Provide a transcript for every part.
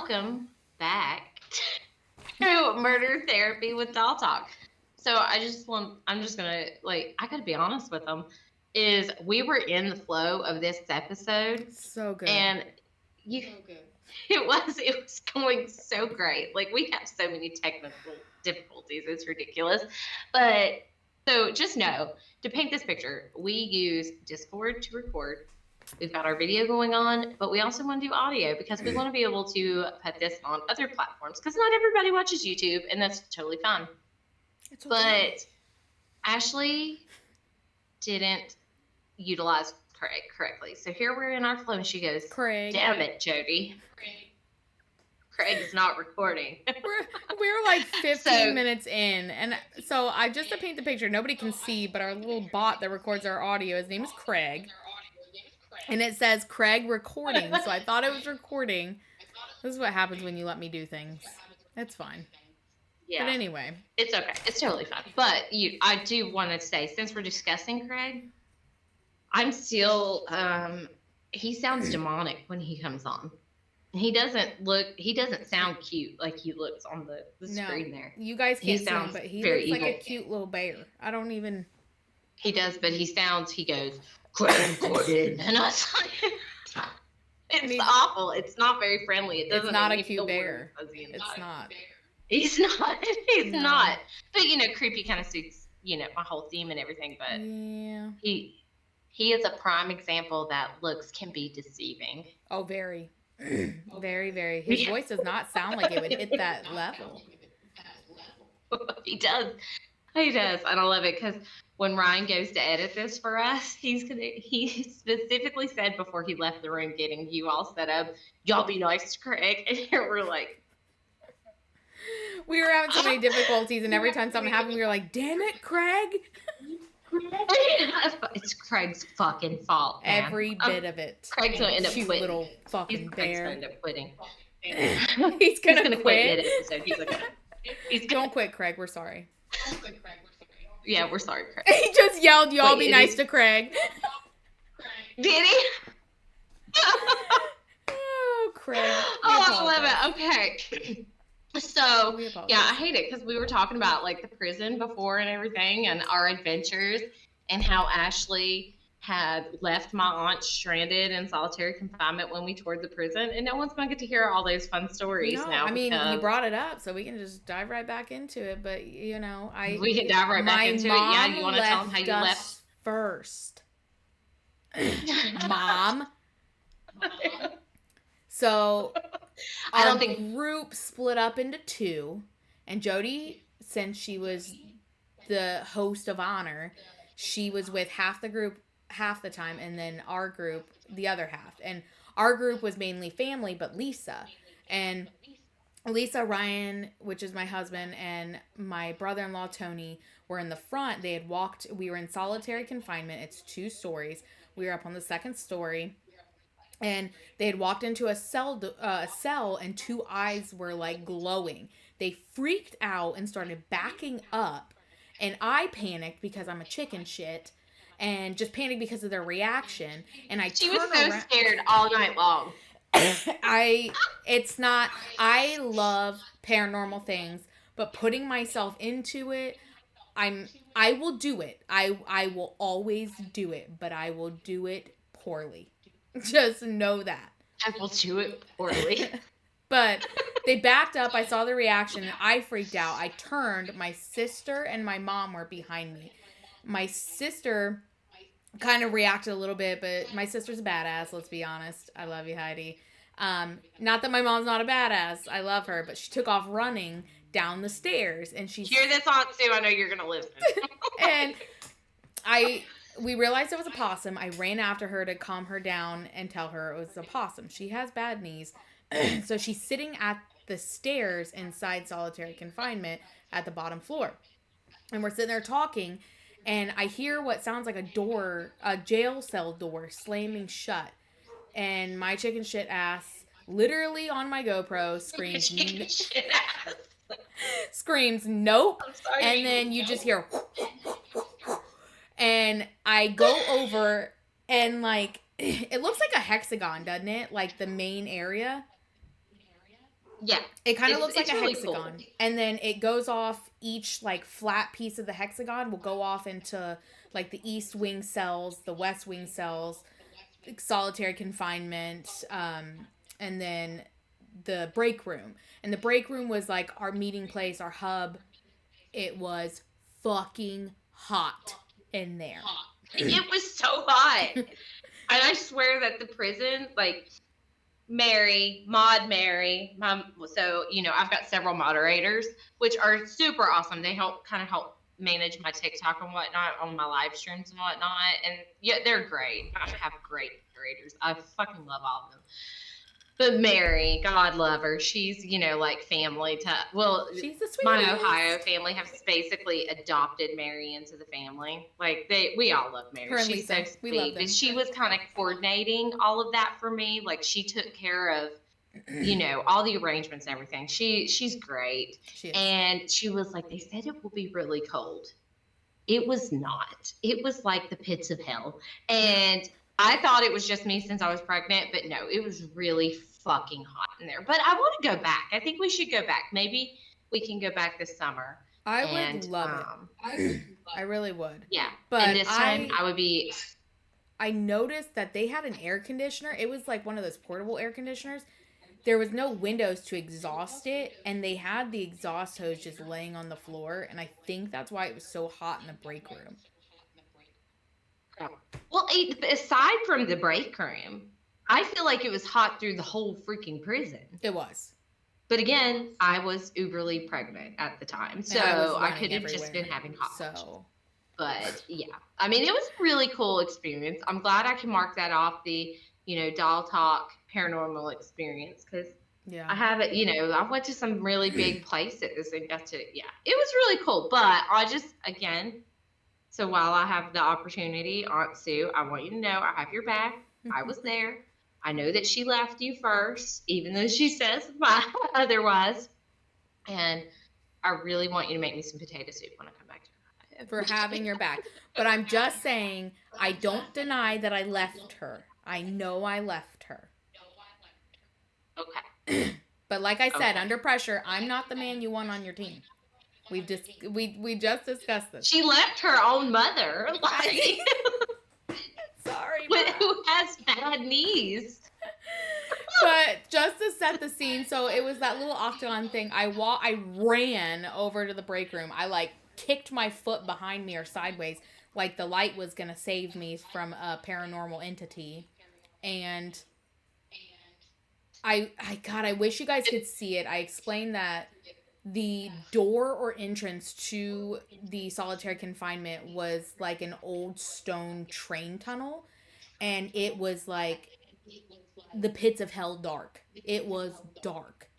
welcome back to Murder Therapy with Dolltok. So I'm just gonna I gotta be honest with them. Is we were in the flow of this episode, So good. and you, it was going so great. Like we have so many technical difficulties, it's ridiculous. But so just know to paint this picture, we use Discord to record. We've got our video going on, but we also want to do audio because we want to be able to put this on other platforms because not everybody watches YouTube, and that's totally fine. It's okay. But Ashley didn't utilize Craig correctly. So here we're in our flow, and she goes, Craig. Damn it, Jodi. Craig's not recording. We're like 15 minutes in, and so just to paint the picture, nobody can see, but our little bot that records our audio, his name is Craig, and it says Craig recording, so I thought it was recording. This is what happens when you let me do things. It's fine. Yeah. But anyway. It's okay. It's totally fine. But I do want to say, since we're discussing Craig, I'm still, he sounds demonic when he comes on. He doesn't sound cute like he looks on the screen there. You guys can't see him, but he looks like a cute little bear. I don't even. He does, but he goes, Craig Gordon. And I was like, it's awful. It's not very friendly. It's not a cute bear. It's not. He's not. He's not. But, creepy kind of suits, my whole theme and everything. But yeah. He is a prime example that looks can be deceiving. Oh, very. Very, very. His voice does not sound like it would hit that level. He does. And I love it because when Ryan goes to edit this for us, he specifically said before he left the room getting you all set up, y'all be nice to Craig. And here we're like, we were having so many difficulties, and every time something happened, we were like, damn it, Craig. It's Craig's fucking fault, man. Every bit of it. Craig's gonna end up quitting. Little fucking bear. Craig's gonna end up quitting. He's gonna quit. Don't quit, Craig. We're sorry. Yeah, we're sorry, Craig. He just yelled, y'all be nice to Craig. Did he? Oh, Craig. Oh, I love it. Okay. So, yeah, I hate it because we were talking about, the prison before and everything and our adventures and how Ashley had left my aunt stranded in solitary confinement when we toured the prison, and no one's going to get to hear all those fun stories now. I mean, you brought it up, so we can just dive right back into it, but, we can dive right back into it. Yeah, you want to tell them how you left? First. Mom. So... Our group split up into two, and Jodi, since she was the host of honor, she was with half the group half the time, and then our group the other half. And our group was mainly family, but Lisa, Ryan, which is my husband, and my brother-in-law Tony were in the front. We were in solitary confinement. It's 2 stories. We were up on the 2nd story. And they had walked into a cell, and 2 eyes were glowing. They freaked out and started backing up. And I panicked because I'm a chicken shit, and just panicked because of their reaction. And she was so scared all night long. I love paranormal things, but putting myself into it, I will do it. I will always do it, but I will do it poorly. Just know that. I will do it poorly. But they backed up. I saw the reaction, and I freaked out. I turned. My sister and my mom were behind me. My sister kind of reacted a little bit, but my sister's a badass, let's be honest. I love you, Heidi. Not that my mom's not a badass. I love her, but she took off running down the stairs, and she... Hear this on, Sue. I know you're going to listen. And we realized it was a possum. I ran after her to calm her down and tell her it was a possum. She has bad knees. So she's sitting at the stairs inside solitary confinement at the bottom floor. And we're sitting there talking, and I hear what sounds like a jail cell door slamming shut. And my chicken shit ass, literally on my GoPro, screams, nope. And then you just hear... And I go over, and it looks like a hexagon, doesn't it? The main area. Yeah, It kind of looks like it's a really hexagon. cool. And then it goes off, each like flat piece of the hexagon will go off into like the east wing cells, the west wing cells, solitary confinement, and then the break room. And the break room was like our meeting place, our hub. It was fucking hot in there. It was so hot. And I swear that the prison, like Mary, so I've got several moderators, which are super awesome. They help manage my TikTok and whatnot on my live streams and whatnot. And yeah, they're great. I have great moderators. I fucking love all of them. But Mary, God love her, she's, like family to, well, She's the my sweetest. Ohio family has basically adopted Mary into the family. Like we all love Mary. Her and She's Lisa. so We love sweet. them. But she was kind of coordinating all of that for me. Like she took care of, all the arrangements and everything. She's great. She is. And she was like, they said it will be really cold. It was not. It was like the pits of hell. And I thought it was just me since I was pregnant, but no, it was really fucking hot in there. But I want to go back. I think we should go back. Maybe we can go back this summer. I would love it. I really would. Yeah. But and this time I would be. I noticed that they had an air conditioner. It was like one of those portable air conditioners. There was no windows to exhaust it, and they had the exhaust hose just laying on the floor, and I think that's why it was so hot in the break room. Well, aside from the break room, I feel like it was hot through the whole freaking prison. It was. But again, I was uberly pregnant at the time, so I could have just been having hot. So. But yeah, I mean, it was a really cool experience. I'm glad I can mark that off the, Dolltok paranormal experience, because I have it, I went to some really big places and got to, it was really cool. But I just, again, so while I have the opportunity, Aunt Sue, I want you to know I have your back. I was there. I know that she left you first, even though she says otherwise. And I really want you to make me some potato soup when I come back to her. For having your back. But I'm just saying, I don't deny that I left her. I know I left her. Okay. But like I said, under pressure, I'm not the man you want on your team. We just discussed this. She left her own mother. Like, sorry, who has bad knees. But just to set the scene, so it was that little octagon thing. I ran over to the break room. I like kicked my foot behind me or sideways, like the light was gonna save me from a paranormal entity. And I wish you guys could see it. I explained that the door or entrance to the solitary confinement was like an old stone train tunnel, and it was like the pits of hell dark. It was dark.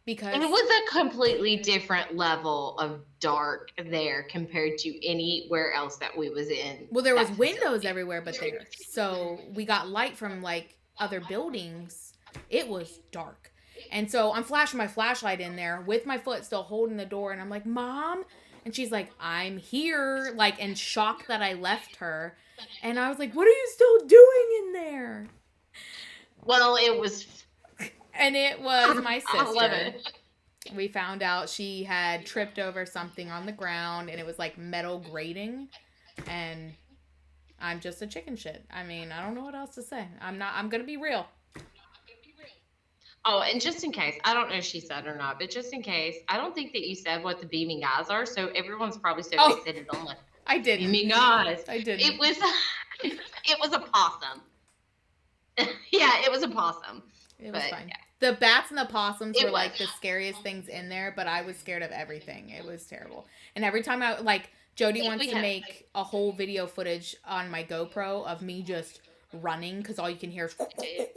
Because it was a completely different level of dark there compared to anywhere else that we was in. Well, there was windows everywhere but there. So we got light from like other buildings. It was dark. And so I'm flashing my flashlight in there with my foot still holding the door, and I'm like, Mom? And she's like, I'm here, like in shock that I left her. And I was like, what are you still doing in there? Well, it was my sister. I love it. We found out she had tripped over something on the ground, and it was like metal grating. And I'm just a chicken shit. I mean, I don't know what else to say. I'm going to be real. Oh, and just in case, I don't know if she said or not, but just in case, I don't think that you said what the beaming eyes are, so everyone's probably so fixated on like I did beaming eyes. I did. It was a possum. Yeah, it was a possum. It was fine. Yeah. The bats and the possums were like the scariest things in there, but I was scared of everything. It was terrible. And every time Jodi wants to make a whole video footage on my GoPro of me just running, because all you can hear is.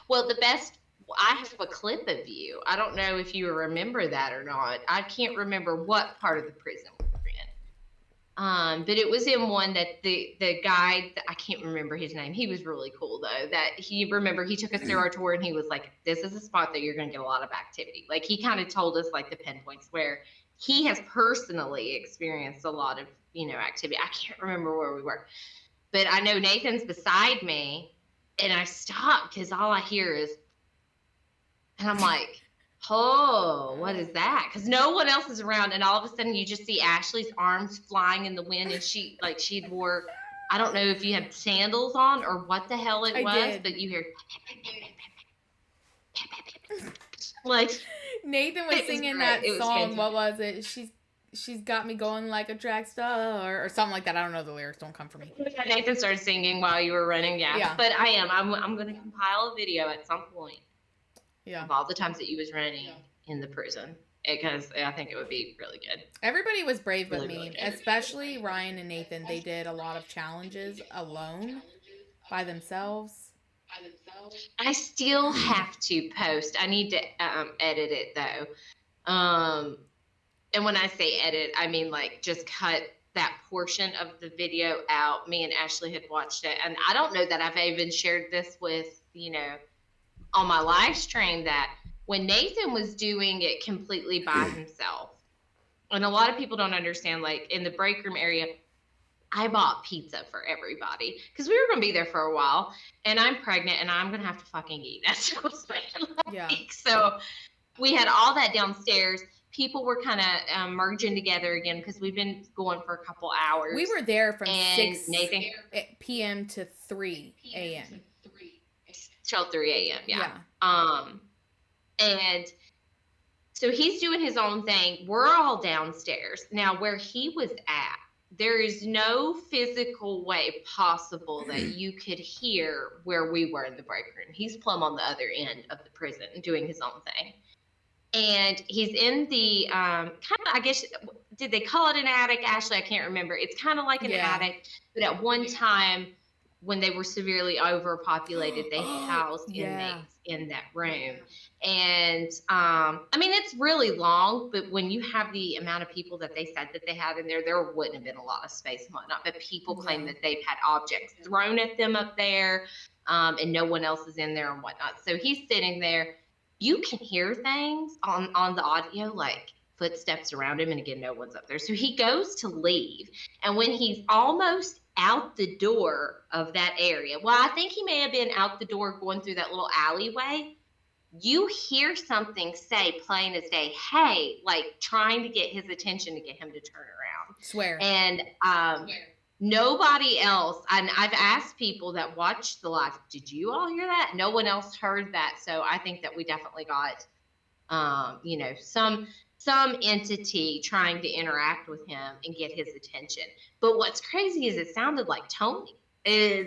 Well, I have a clip of you. I don't know if you remember that or not. I can't remember what part of the prison we were in. But it was in one that the guy, I can't remember his name. He was really cool though. That he took us through our tour, and he was like, this is a spot that you're going to get a lot of activity. Like he kind of told us like the pinpoints where he has personally experienced a lot of, activity. I can't remember where we were, but I know Nathan's beside me. And I stopped because all I hear is, And I'm like, oh, what is that? Because no one else is around, and all of a sudden you just see Ashley's arms flying in the wind, and she'd wore, I don't know if you had sandals on or what the hell it I was, did. but you hear like Nathan was it was singing great. that It was song. fantastic. What was it? She's got me going like a track star or something like that. I don't know the lyrics. Don't come for me. Yeah, Nathan started singing while you were running, yeah. Yeah. But I'm going to compile a video at some point Yeah. of all the times that you was running in the prison, because I think it would be really good. Everybody was brave but Really, me, really good. especially Ryan and Nathan. They did a lot of challenges alone by themselves. I still have to post. I need to edit it though. And when I say edit, I mean like just cut that portion of the video out. Me and Ashley had watched it, and I don't know that I've even shared this with, on my live stream, that when Nathan was doing it completely by himself, and a lot of people don't understand, like in the break room area, I bought pizza for everybody because we were going to be there for a while, and I'm pregnant and I'm going to have to fucking eat. That's what it's like. Yeah. So we had all that downstairs. People were kind of merging together again because we've been going for a couple hours. We were there from and 6 Nathan, p.m. to 3 a.m. till 3 a.m. Yeah. Yeah. And so he's doing his own thing. We're all downstairs. Now, where he was at, there is no physical way possible that you could hear where we were in the break room. He's plumb on the other end of the prison doing his own thing. And he's in the kind of, I guess, did they call it an attic, Ashley? I can't remember. It's kind of like an attic, but at one time when they were severely overpopulated, they housed inmates in that room. And I mean, it's really long, but when you have the amount of people that they said that they had in there wouldn't have been a lot of space and whatnot. But people claim that they've had objects thrown at them up there, and no one else is in there and whatnot. So he's sitting there. You can hear things on the audio, like footsteps around him, and again, no one's up there. So he goes to leave, and when he's almost out the door of that area, well, I think he may have been out the door going through that little alleyway, you hear something say plain as day, hey, like trying to get his attention to get him to turn around. Swear. And nobody else, and I've asked people that watched the live, did you all hear that? No one else heard that. So I think that we definitely got, some entity trying to interact with him and get his attention. But what's crazy is it sounded like Tony. I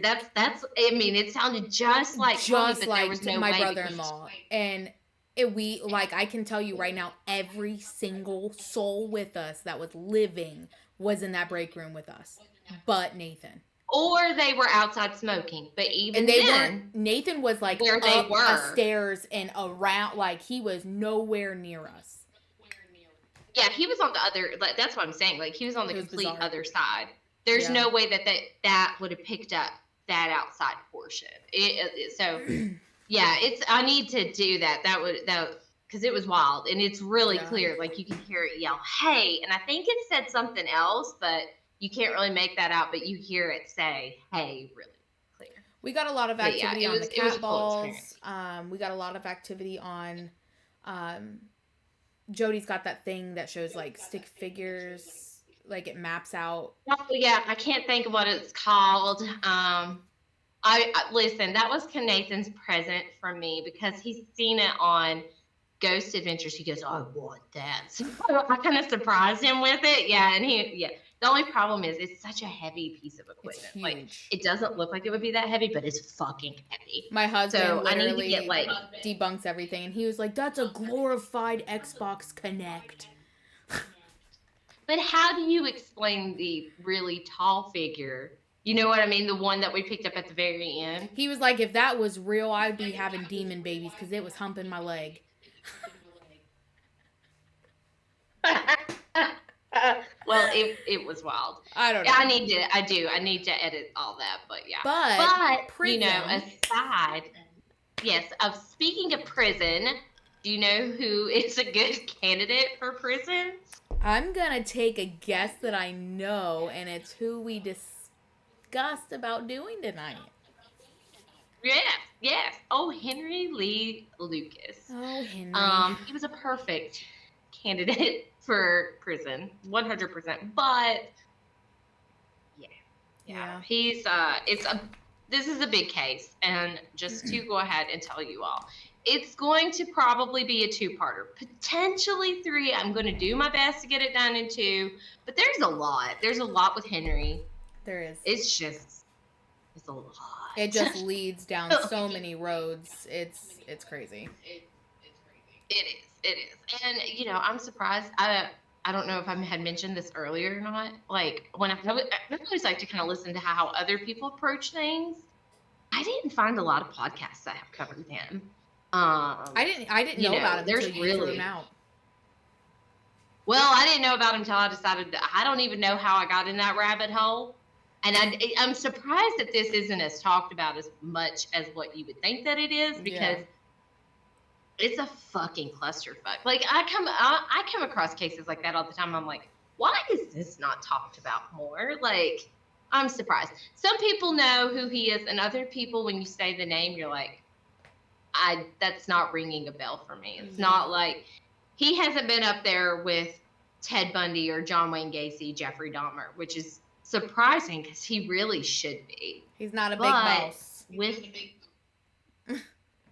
mean, it sounded just like Tony, but there was no my way brother-in-law. And I can tell you right now, every single soul with us that was living was in that break room with us, but Nathan. Or they were outside smoking, but even and they then, weren't. Nathan was like where up they were stairs and around, like he was nowhere near us. Yeah, he was on the other. Like, that's what I'm saying. Like he was on the complete other side. There's no way that would have picked up that outside portion. So yeah, I need to do that. Because it was wild and it's really clear. Like you can hear it yell, "Hey!" And I think it said something else, but you can't really make that out. But you hear it say, "Hey!" really clear. We got a lot of activity on the cat balls. We got a lot of activity on. Jodi's got that thing that shows like stick figures, like it maps out. Oh, yeah, I can't think of what it's called. I listen. That was Nathan's present for me because he's seen it on Ghost Adventures. He goes, "Oh, I want that." So I kind of surprised him with it. Yeah, and the only problem is it's such a heavy piece of equipment. Like it doesn't look like it would be that heavy, but it's fucking heavy. My husband literally debunks everything, and he was like, "That's a glorified Xbox Connect." But how do you explain the really tall figure? You know what I mean? The one that we picked up at the very end. He was like, "If that was real, I'd be having demon babies because it was humping my leg." Well, it was wild. I don't know. I need to edit all that, but yeah. But prison. Aside, yes, of speaking of prison, do you know who is a good candidate for prison? I'm gonna take a guess that I know, and it's who we discussed about doing tonight. yes. Oh, Henry Lee Lucas. Oh, Henry. He was a perfect candidate for prison, 100%. But yeah, Yeah. he's this is a big case, and just to go ahead and tell you all, it's going to probably be a two-parter, potentially three. I'm going to do my best to get it done in two, but there's a lot. There's a lot with Henry. There is. It's a lot. It just leads down so many roads. It's crazy. It is, and I'm surprised. I don't know if I had mentioned this earlier or not. Like when I always like to kind of listen to how other people approach things. I didn't find a lot of podcasts that have covered him. I didn't know about him there's until you really threw him out. well, I didn't know about him until I decided that I don't even know how I got in that rabbit hole. And I'm surprised that this isn't as talked about as much as what you would think that it is, because it's a fucking clusterfuck. Like I come across cases like that all the time. I'm like, why is this not talked about more? Like, I'm surprised. Some people know who he is, and other people, when you say the name, you're like, that's not ringing a bell for me. It's not like he hasn't been up there with Ted Bundy or John Wayne Gacy, Jeffrey Dahmer, which is surprising because he really should be. He's not a big boss.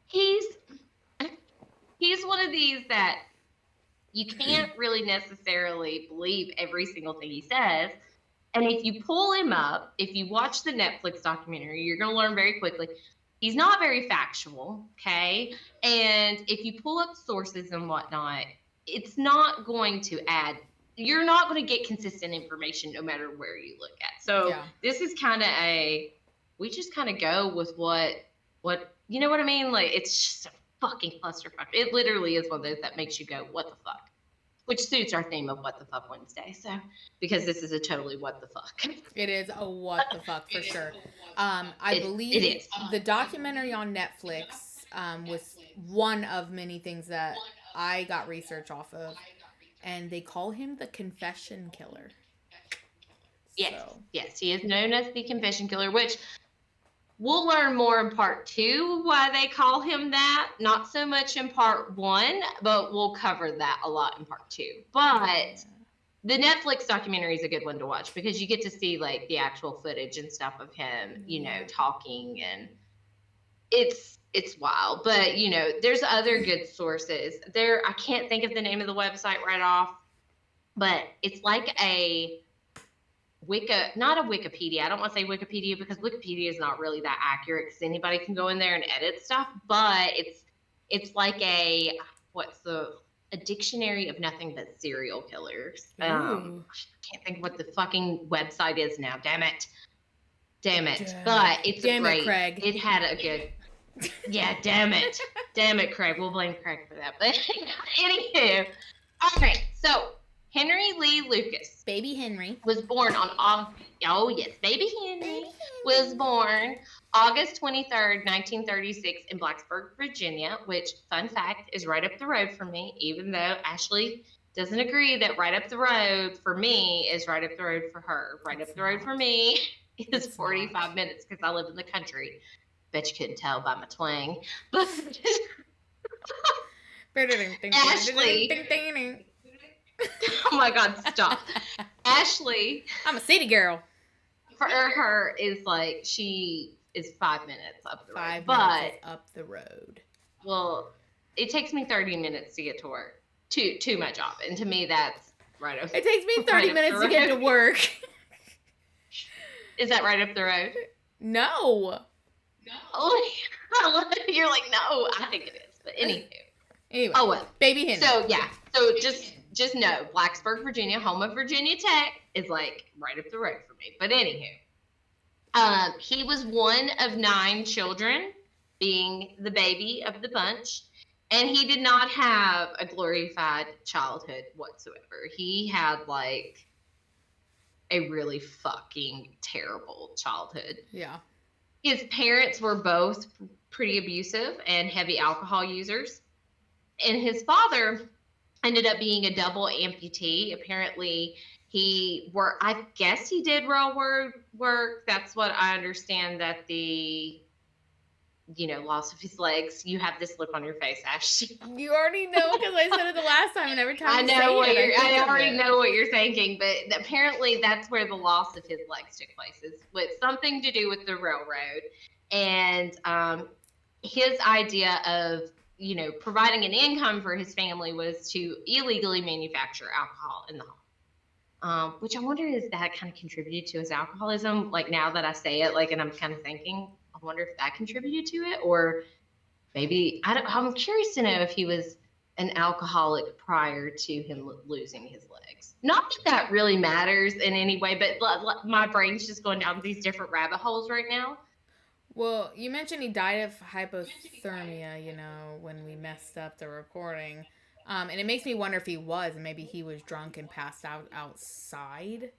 He's one of these that you can't really necessarily believe every single thing he says. And if you pull him up, if you watch the Netflix documentary, you're going to learn very quickly. He's not very factual, okay? And if you pull up sources and whatnot, it's not going to add, you're not going to get consistent information no matter where you look at. So this is kind of we just kind of go with what, you know what I mean? Like, it's just a fucking clusterfuck. It literally is one of those that makes you go, what the fuck? Which suits our theme of What the Fuck Wednesday. So, because this is a totally what the fuck. It is a what the fuck for sure. I believe it is. The documentary on Netflix was one of many things that I got research off of. And they call him the Confession Killer. Yes, he is known as the Confession Killer, which we'll learn more in part 2 why they call him that. Not so much in part 1, but we'll cover that a lot in part 2. But the Netflix documentary is a good one to watch because you get to see like the actual footage and stuff of him, talking, and it's wild. But there's other good sources. I can't think of the name of the website right off, but it's like a not a Wikipedia. I don't want to say Wikipedia because Wikipedia is not really that accurate because anybody can go in there and edit stuff. But it's like a dictionary of nothing but serial killers. I can't think what the fucking website is now. Damn it. But it's great. Craig. It had a good. Yeah, damn it, Craig. We'll blame Craig for that. But anywho, all right. So Henry Lee Lucas, Baby Henry, was born on Baby Henry was born August 23rd, 1936 in Blacksburg, Virginia, which, fun fact, is right up the road from me, even though Ashley doesn't agree that right up the road for me is right up the road for her. Right up the road for me is 45 minutes because I live in the country. Bet you couldn't tell by my twang. But Ashley. Oh my God, stop. Ashley. I'm a city girl. For her is like, she is 5 minutes up the road. 5 minutes up the road. Well, it takes me 30 minutes to get to work. To my job. And to me, that's right up. It takes me 30 minutes to get to work. Is that right up the road? No. Oh, you're like, no, I think it is. But anywho. Anyway. Oh, well. Baby Henry. So, yeah. So, just know, Blacksburg, Virginia, home of Virginia Tech, is like right up the road for me. But anywho. He was one of 9 children, being the baby of the bunch. And he did not have a glorified childhood whatsoever. He had like a really fucking terrible childhood. Yeah. His parents were both pretty abusive and heavy alcohol users. And his father ended up being a double amputee. Apparently, I guess he did railroad work. That's what I understand that the loss of his legs. You have this look on your face, Ash. You already know because I said it the last time, and every time I you know say what it, you're. I think I of already it. know what you're thinking, but apparently that's where the loss of his legs took place. Is with something to do with the railroad, and his idea of providing an income for his family was to illegally manufacture alcohol in the home. Which I wonder if that kind of contributed to his alcoholism. Like now that I say it, like, and I'm kind of thinking, I wonder if that contributed to it, or maybe I'm curious to know if he was an alcoholic prior to him losing his legs. Not that that really matters in any way, but my brain's just going down these different rabbit holes right now. Well, you mentioned he died of hypothermia, when we messed up the recording. And it makes me wonder if he was, and maybe he was drunk and passed out outside.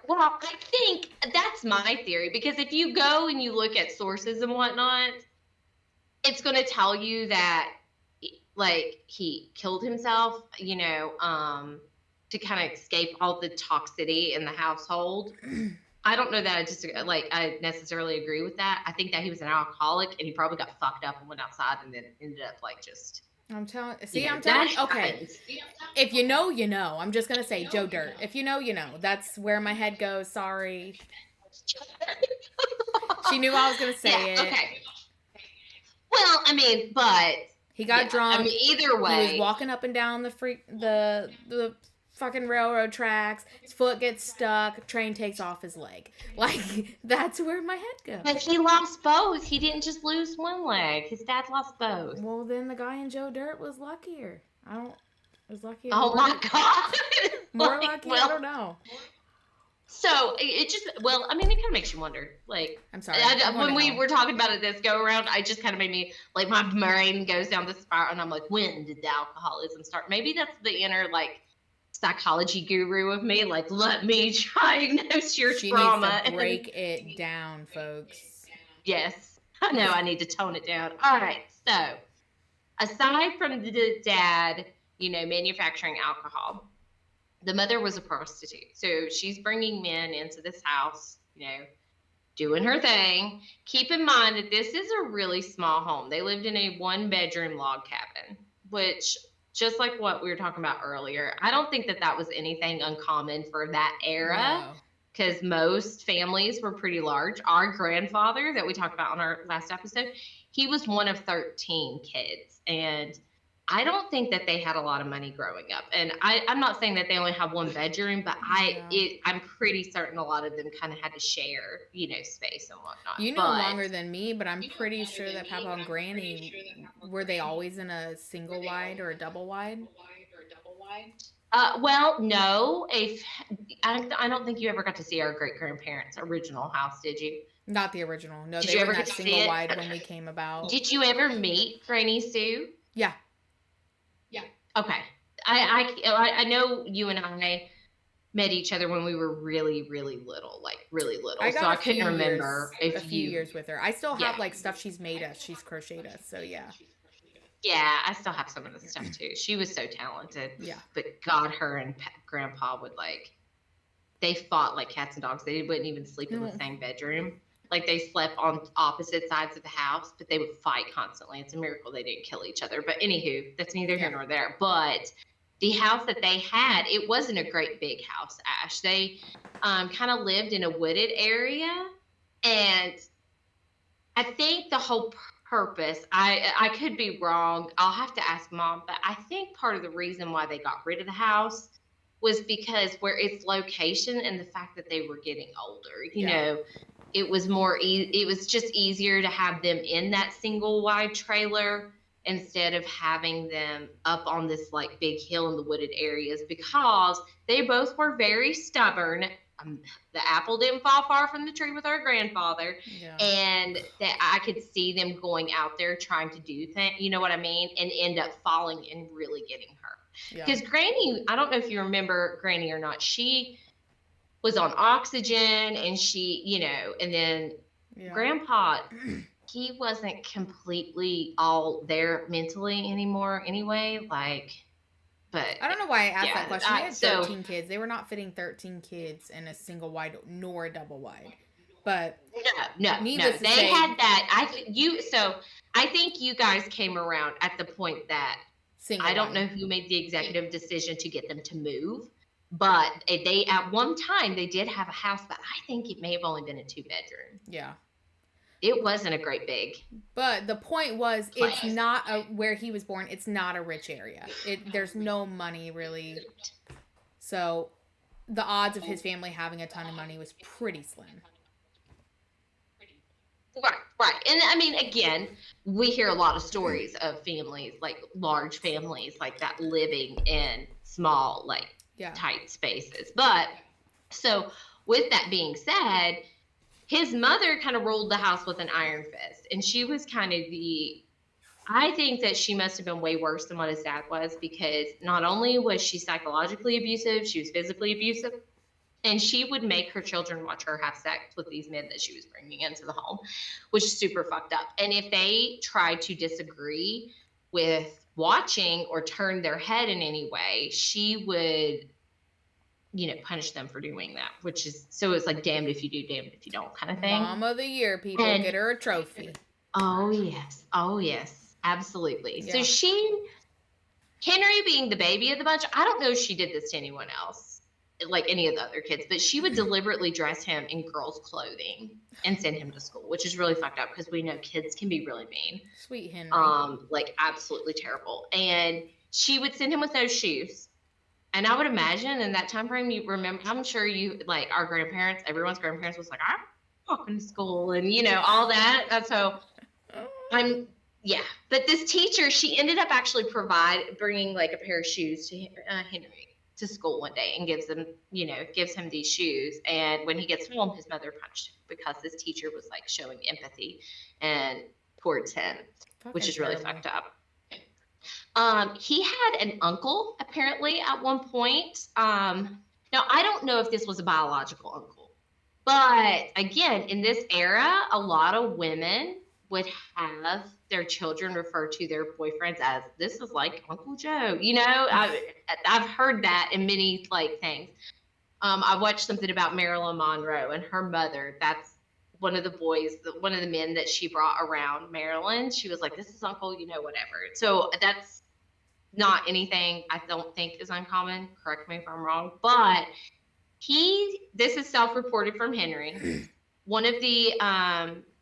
Well, I think that's my theory because if you go and you look at sources and whatnot, it's going to tell you that like he killed himself, to kind of escape all the toxicity in the household. I don't know that I necessarily agree with that. I think that he was an alcoholic and he probably got fucked up and went outside and then ended up like just I'm telling. See, I'm that telling. Okay, happens. if you know, you know. I'm just gonna say Joe Dirt. If you know, you know. That's where my head goes. Sorry. She knew I was gonna Yeah. say it. Okay. Well, I mean, but He got yeah, I drunk. mean, either He was way, walking up and down the fucking railroad tracks. His foot gets stuck. Train takes off his leg. Like that's where my head but goes. he lost both. He didn't just lose one leg. His dad lost both. Well, then the guy in Joe Dirt was luckier. I don't. Was lucky Oh more my god. more Like, lucky? I well, don't know. so it just, well, I mean, it kind of makes you wonder. Like, I'm sorry. I'm going when to we hell. were talking about it this go around, I just kind of made me like my brain goes down this spiral, and I'm like, when did the alcoholism start? Maybe that's the inner like psychology guru of me. Like, let me diagnose your She needs trauma. to break it down, folks. Yes, I know I need to tone it down. All right, so aside from the dad, manufacturing alcohol, the mother was a prostitute. So she's bringing men into this house, doing her thing. Keep in mind that this is a really small home. They lived in a 1-bedroom log cabin, which, just like what we were talking about earlier, I don't think that that was anything uncommon for that era. No. Because most families were pretty large. Our grandfather, that we talked about on our last episode, he was one of 13 kids. And I don't think that they had a lot of money growing up. And I'm not saying that they only have one bedroom, but I'm pretty certain a lot of them kind of had to share, space and whatnot. You knew him But longer than me, but I'm pretty sure that Papa and Granny were they always in a single wide or a double wide? well, no. If I don't think you ever got to see our great grandparents' original house, did you? Not the original. No, Did they you were in ever get that to see single it? wide when we came about. Did you ever meet Granny Sue? Yeah. Okay. I know you and I met each other when we were really, really little, like really little. I So got I a couldn't few remember years, a if few you. years with her. I still Yeah. have like stuff she's made us. She's crocheted us. So yeah. Yeah, I still have some of the stuff too. She was so talented. Yeah. But God, her and Grandpa would they fought like cats and dogs. They wouldn't even sleep in the same bedroom. Like they slept on opposite sides of the house, but they would fight constantly. It's a miracle they didn't kill each other. But anywho, that's neither here nor there. But the house that they had, it wasn't a great big house, Ash. They kind of lived in a wooded area, and I think the whole purpose, I could be wrong. I'll have to ask Mom, but I think part of the reason why they got rid of the house was because where its location and the fact that they were getting older. It was it was just easier to have them in that single wide trailer instead of having them up on this like big hill in the wooded areas because they both were very stubborn. The apple didn't fall far from the tree with our grandfather. Yeah. And that I could see them going out there trying to do things, you know what I mean, and end up falling and really getting hurt. Because Granny, I don't know if you remember Granny or not, she was on oxygen and and then Grandpa, he wasn't completely all there mentally anymore anyway. But I don't know why I asked that question. They had so 13 kids. They were not fitting 13 kids in a single wide nor a double wide. But no. needless to They say, had that. I think you guys came around at the point that single I don't wide. know who made the executive decision to get them to move, but they at one time they did have a house, but I think it may have only been a 2-bedroom. Yeah. It wasn't a great big. But the point was, place. it's not where he was born. It's not a rich area. There's no money really. So the odds of his family having a ton of money was pretty slim. Right. And I mean, again, we hear a lot of stories of families, like large families like that, living in small, like tight spaces. But so with that being said, his mother kind of ruled the house with an iron fist. And she was kind of I think that she must have been way worse than what his dad was, because not only was she psychologically abusive, she was physically abusive. And she would make her children watch her have sex with these men that she was bringing into the home, which is super fucked up. And if they tried to disagree with watching or turn their head in any way, she would, punish them for doing that, which is, so it's like damned if you do, damned if you don't kind of thing. Mom of the year, people. Get her a trophy. Oh, yes. Absolutely. Yeah. So Henry being the baby of the bunch, I don't know if she did this to anyone else, like any of the other kids, but she would deliberately dress him in girls' clothing and send him to school, which is really fucked up because we know kids can be really mean. Sweet Henry. Like absolutely terrible. And she would send him with those shoes. And I would imagine in that time frame, you remember, I'm sure you, like our grandparents, everyone's grandparents was like, I'm walking to school and, all that. That's so yeah. But this teacher, she ended up actually bringing like a pair of shoes to Henry to school one day and gives him these shoes. And when he gets home, his mother punched him because this teacher was like showing empathy and towards him, which is really fucked up. He had an uncle apparently at one point. Now I don't know if this was a biological uncle, but again, in this era, a lot of women would have their children refer to their boyfriends as, this is like Uncle Joe. I've heard that in many like things. I watched something about Marilyn Monroe and her mother. That's one of the men that she brought around Marilyn. She was like, this is Uncle, whatever. So that's not anything I don't think is uncommon. Correct me if I'm wrong. But this is self-reported from Henry. One of the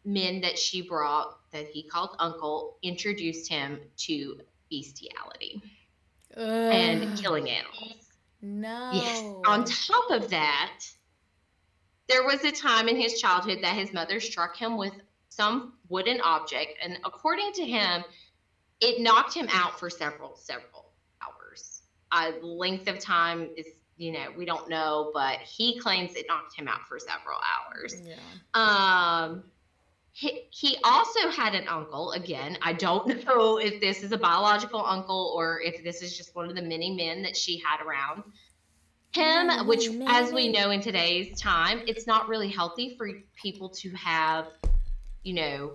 men that she brought, that he called Uncle, introduced him to bestiality and killing animals. No. Yes. On top of that, there was a time in his childhood that his mother struck him with some wooden object, and according to him, it knocked him out for several hours. Length of time is, we don't know, but he claims it knocked him out for several hours. Yeah. He also had an uncle. Again, I don't know if this is a biological uncle or if this is just one of the many men that she had around him, which, as we know in today's time, it's not really healthy for people to have,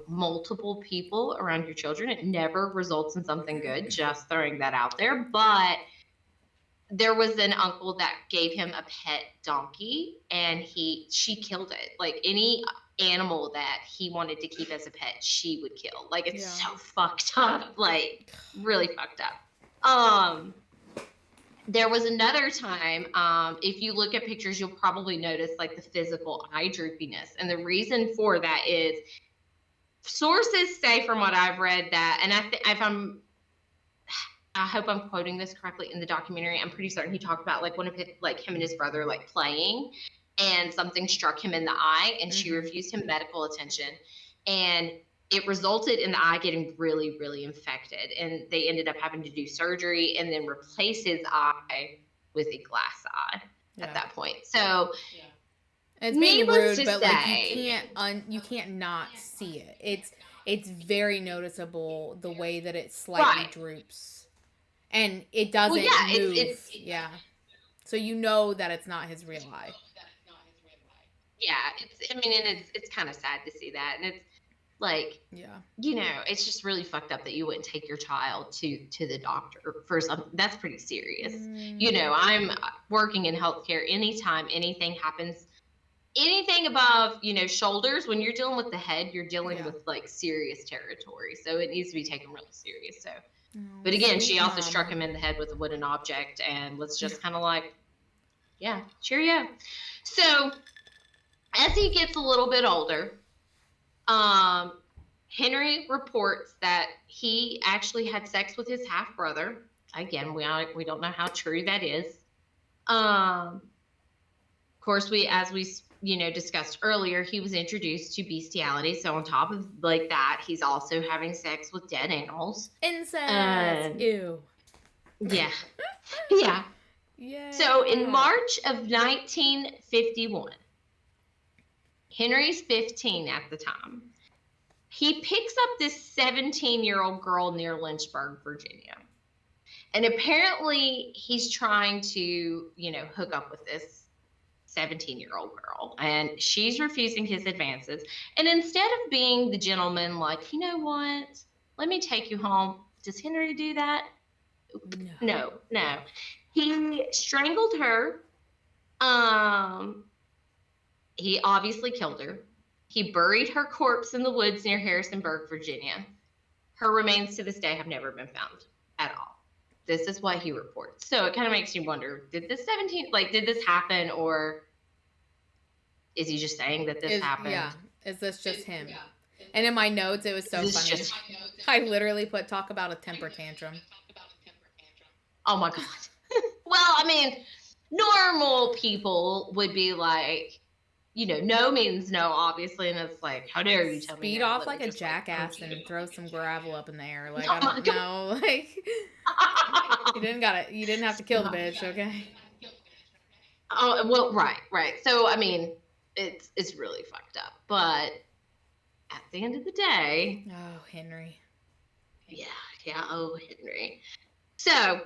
multiple people around your children. It never results in something good, just throwing that out there. But there was an uncle that gave him a pet donkey, and she killed it. Like any animal that he wanted to keep as a pet, she would kill. Like, it's so fucked up, like really fucked up. There was another time, if you look at pictures, you'll probably notice like the physical eye droopiness. And the reason for that is, sources say, from what I've read, that, and I hope I'm quoting this correctly in the documentary, I'm pretty certain he talked about like him and his brother like playing, and something struck him in the eye, and she refused him medical attention, and it resulted in the eye getting really, really infected, and they ended up having to do surgery and then replace his eye with a glass eye at that point. So it's being rude, but like you can't not see it. It's very noticeable the way that it slightly droops, and it doesn't move. So that it's not his real eye. Yeah, it's kind of sad to see that, and it's like, it's just really fucked up that you wouldn't take your child to the doctor for something that's pretty serious. I'm working in healthcare. Anytime anything happens anything above, shoulders, when you're dealing with the head, you're dealing Yeah. with like serious territory. So it needs to be taken really serious. So, Oh, but again, sweet she also mama. struck him in the head with a wooden object and was just kind of like, yeah, cheerio. So as he gets a little bit older, Henry reports that he actually had sex with his half brother. Again, we don't know how true that is. Of course, as we discussed earlier, he was introduced to bestiality. So on top of like that, he's also having sex with dead animals. Incest. Ew. Yeah, yeah. Yeah. So in March of 1951, Henry's 15 at the time. He picks up this 17-year-old girl near Lynchburg, Virginia. And apparently he's trying to, hook up with this 17-year-old girl. And she's refusing his advances. And instead of being the gentleman, like, you know what? Let me take you home. Does Henry do that? No. He strangled her. He obviously killed her. He buried her corpse in the woods near Harrisonburg, Virginia. Her remains to this day have never been found at all. This is what he reports. So it kind of makes you wonder, did this happen, or is he just saying that this happened? Yeah. Is this just him? Yeah. And in my notes, it was so funny. I literally put, talk about a temper tantrum. Oh my God. Well, I mean, normal people would be like, no means no, obviously, and it's like, how dare you tell me? Speed off like a jackass and throw some gravel up in the air. Like, I don't know. Like, you didn't have to kill the bitch, okay? Oh, well, right. So, I mean, it's really fucked up. But at the end of the day. Oh, Henry. Yeah, oh, Henry. So,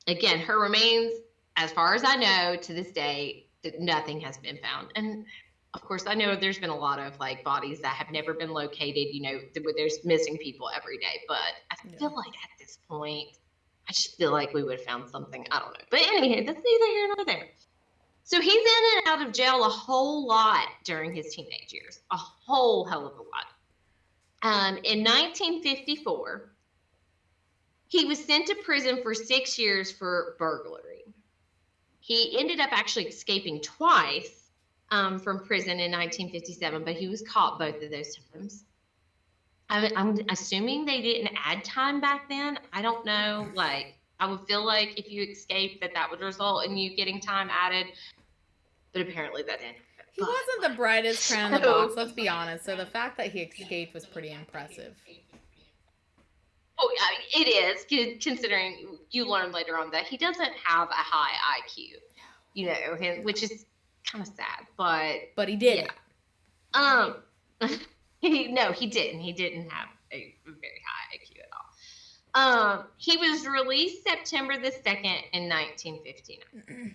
again, her remains, as far as I know, to this day, nothing has been found. And of course, I know there's been a lot of like bodies that have never been located, there's missing people every day. But I feel like at this point, I just feel like we would have found something. I don't know. But anyway, that's neither here nor there. So he's in and out of jail a whole lot during his teenage years, a whole hell of a lot. In 1954, he was sent to prison for 6 years for burglary. He ended up actually escaping twice from prison in 1957, but he was caught both of those times. I'm assuming they didn't add time back then. I don't know. Like, I would feel like if you escaped, that would result in you getting time added. But apparently that didn't. He wasn't the brightest crown in the box, let's be honest. So the fact that he escaped was pretty impressive. Oh, it is, considering you learn later on that he doesn't have a high IQ, which is kind of sad. But he did. Yeah. He didn't. He didn't have a very high IQ at all. He was released September the 2nd in 1959.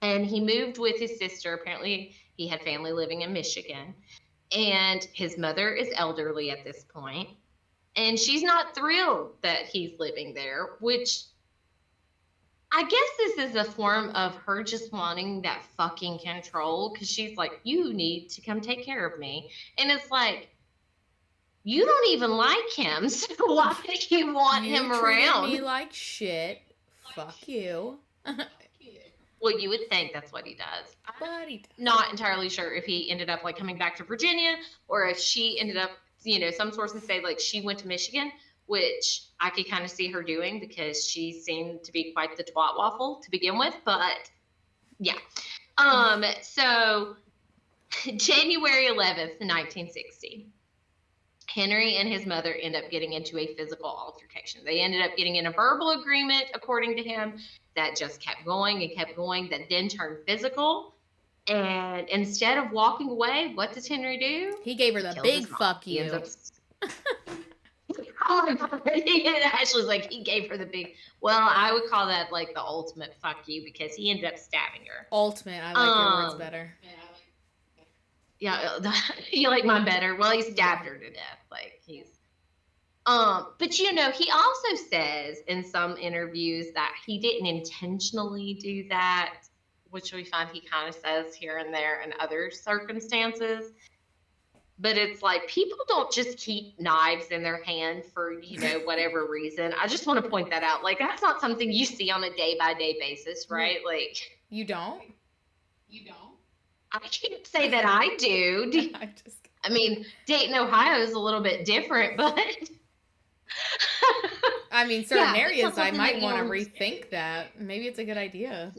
And he moved with his sister. Apparently, he had family living in Michigan. And his mother is elderly at this point. And she's not thrilled that he's living there, which I guess this is a form of her just wanting that fucking control. Because she's like, you need to come take care of me. And it's like, you don't even like him. So why do you want him around? You treated me like shit. Fuck you. Well, you would think that's what he does. But he does. Not entirely sure if he ended up like coming back to Virginia, or if she ended up, some sources say like she went to Michigan, which I could kind of see her doing because she seemed to be quite the twat waffle to begin with. But yeah. So January 11th, 1960. Henry and his mother end up getting into a physical altercation. They ended up getting in a verbal agreement, according to him, that just kept going, that then turned physical. And instead of walking away, what does Henry do? He gave her the big fuck you. Oh my God. Ashley's like, he gave her the big, well, I would call that like the ultimate fuck you, because he ended up stabbing her. Ultimate, I like your words better. Yeah, you like mine better. Well, he stabbed her to death. Like, he's but he also says in some interviews that he didn't intentionally do that, which we find he kind of says here and there in other circumstances. But it's like people don't just keep knives in their hand for, whatever reason. I just want to point that out. Like, that's not something you see on a day by day basis, right? Like, you don't? I can't say that I do. I mean, Dayton, Ohio is a little bit different, but I mean, certain Yeah, it's areas not I something might that you want to don't- rethink that. Maybe it's a good idea.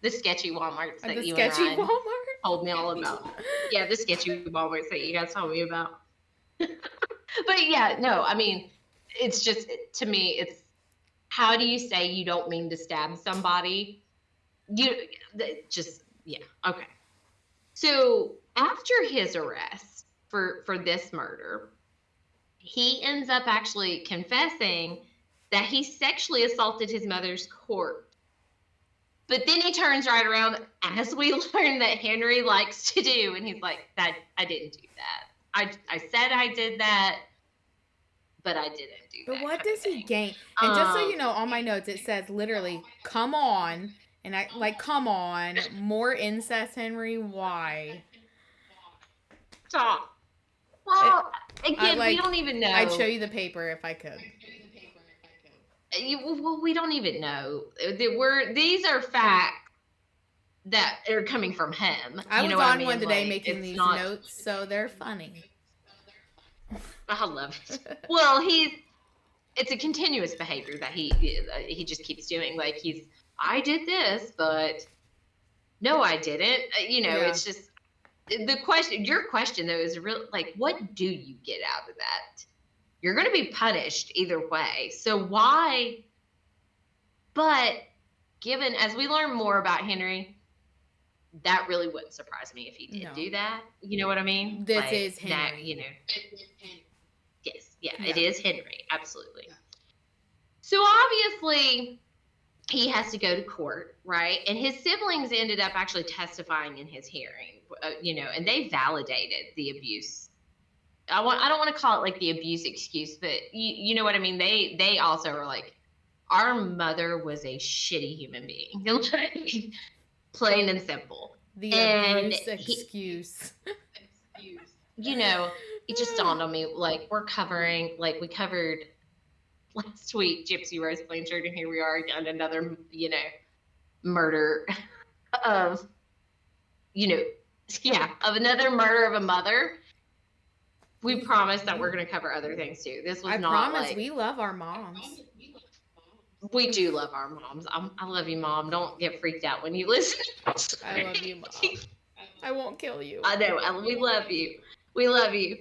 the sketchy Walmarts that The you sketchy and Ryan Walmart. told me all about. Yeah, the sketchy Walmarts that you guys told me about. But yeah, no, I mean, it's just, to me, it's how do you say you don't mean to stab somebody? Yeah, okay. So after his arrest for this murder, he ends up actually confessing that he sexually assaulted his mother's corpse. But then he turns right around, as we learn that Henry likes to do, and he's like, "That I didn't do that. I said I did that, but I didn't do that." But what does he gain? And just so you know, on my notes it says literally, "Come on," and I like, "Come on, more incest, Henry? Why?" Stop. Well, again, we don't even know. I'd show you the paper if I could. Well, we don't even know. These are facts that are coming from him. I was on one today making these notes, so they're funny. I love it. Well, it's a continuous behavior that he just keeps doing. Like, I did this, but no, I didn't. It's just the question. Your question though is real. Like, what do you get out of that? You're going to be punished either way. So why? But given, as we learn more about Henry, that really wouldn't surprise me if he did do that. You know what I mean? This is Henry. Yes, yeah, it is Henry, absolutely. Yeah. So obviously, he has to go to court, right? And his siblings ended up actually testifying in his hearing, and they validated the abuse. I don't want to call it like the abuse excuse, but you know what I mean? They also are like, our mother was a shitty human being. Plain and simple. The abuse excuse. It just dawned on me, like, we covered last week Gypsy Rose Blanchard, and here we are again, another, murder of, of another murder of a mother. We promise that we're going to cover other things too. This was not promise like, we love our moms. We do love our moms. I love you, Mom. Don't get freaked out when you listen. I love you, Mom. I won't kill you. I know. We love you. We love you.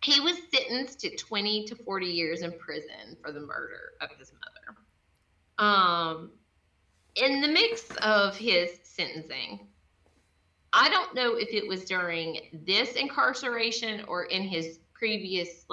He was sentenced to 20 to 40 years in prison for the murder of his mother. In the mix of his sentencing, I don't know if it was during this incarceration or in his previous,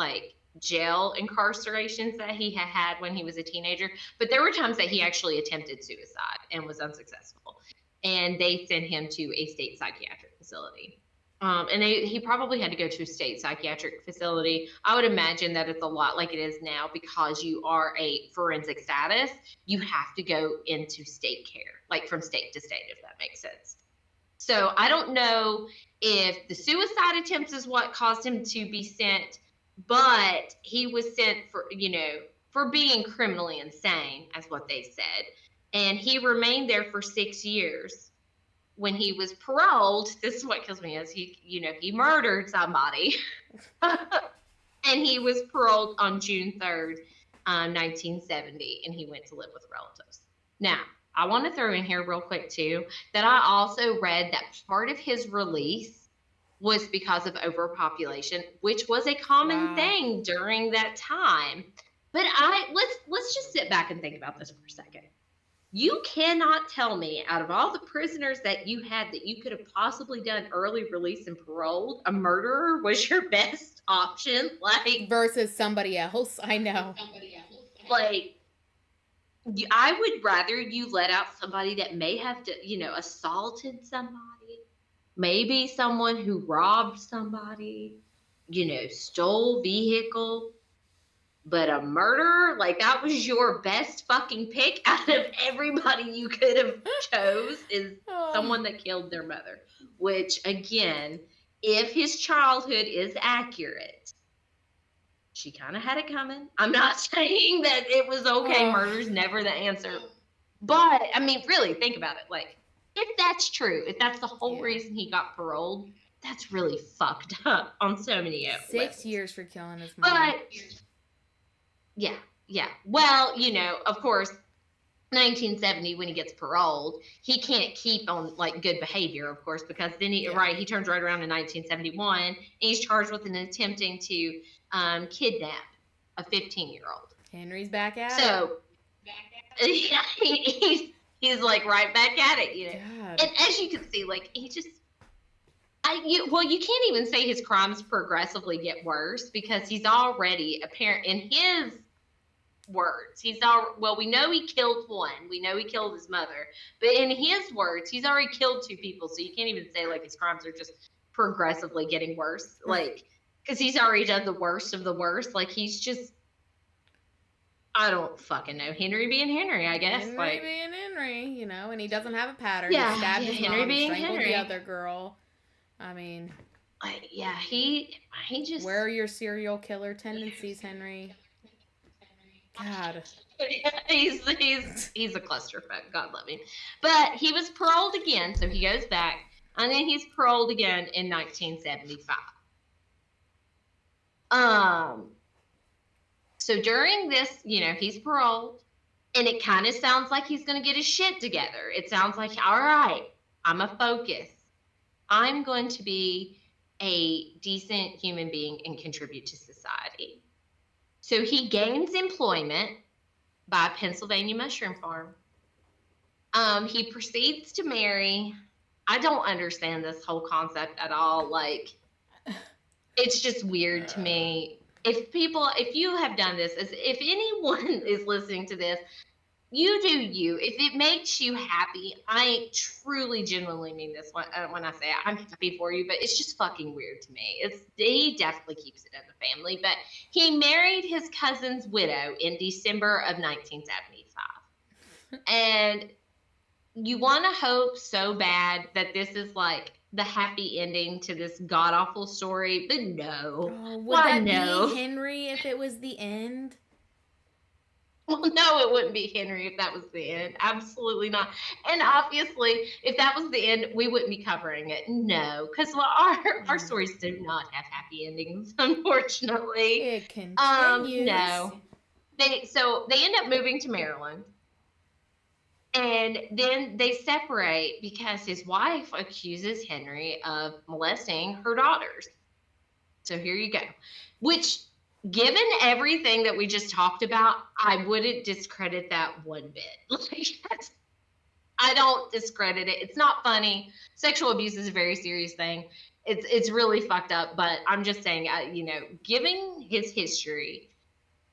jail incarcerations that he had when he was a teenager, but there were times that he actually attempted suicide and was unsuccessful, and they sent him to a state psychiatric facility. And he probably had to go to a state psychiatric facility. I would imagine that it's a lot like it is now, because you are a forensic status, you have to go into state care, like from state to state, if that makes sense. So I don't know if the suicide attempts is what caused him to be sent, but he was sent for being criminally insane, as what they said. And he remained there for 6 years. When he was paroled, this is what kills me, is he murdered somebody. And he was paroled on June 3rd, 1970, and he went to live with relatives. Now, I want to throw in here real quick too, that I also read that part of his release was because of overpopulation, which was a common thing during that time. But let's just sit back and think about this for a second. You cannot tell me, out of all the prisoners that you had that you could have possibly done early release and paroled, a murderer was your best option, versus somebody else. I know. I would rather you let out somebody that may have assaulted somebody, maybe someone who robbed somebody, stole vehicle. But a murderer, like that was your best fucking pick out of everybody you could have chose, is Oh. someone that killed their mother. Which again, if his childhood is accurate, she kind of had it coming. I'm not saying that it was okay. Oh. Murder's never the answer. But I mean, really think about it. Like, if that's true, if that's the whole Yeah. reason he got paroled, that's really fucked up on so many 6 levels. years for killing his mom. But yeah, yeah. Well, of course, 1970 when he gets paroled, he can't keep on like good behavior, of course, because then he turns right around in 1971 and he's charged with an attempting to kidnap a 15-year-old. Henry's back at So yeah, he's like right back at it, God. And as you can see, like he just. You can't even say his crimes progressively get worse because he's already apparent in his words. We know he killed one. We know he killed his mother. But in his words, he's already killed 2 people. So you can't even say like his crimes are just progressively getting worse. Like, because he's already done the worst of the worst. Like he's just, I don't fucking know. Henry being Henry, I guess. Henry being Henry, and he doesn't have a pattern. Yeah, he stabbed his Henry mom, being strangled Henry. the other girl. I mean, he just. Where are your serial killer tendencies, Henry? God. He's a clusterfuck. God love him. But he was paroled again, so he goes back, and then he's paroled again in 1975. So during this, he's paroled, and it kind of sounds like he's going to get his shit together. It sounds like, all right, I'm a focus. I'm going to be a decent human being and contribute to society. So he gains employment by a Pennsylvania mushroom farm. He proceeds to marry. I don't understand this whole concept at all. Like, it's just weird to me. If you have done this, if anyone is listening to this, you do you. If it makes you happy, I truly, genuinely mean this when I say I'm happy for you, but it's just fucking weird to me. He definitely keeps it in the family, but he married his cousin's widow in December of 1975. And you want to hope so bad that this is like the happy ending to this god-awful story, but no. Would that be Henry if it was the end? Well, no, it wouldn't be Henry if that was the end. Absolutely not. And obviously, if that was the end, we wouldn't be covering it. No, because our stories do not have happy endings, unfortunately. It continues. No. They end up moving to Maryland. And then they separate because his wife accuses Henry of molesting her daughters. So here you go. Which, given everything that we just talked about, I wouldn't discredit that one bit. Like, I don't discredit it. It's not funny. Sexual abuse is a very serious thing. It's really fucked up. But I'm just saying, given his history,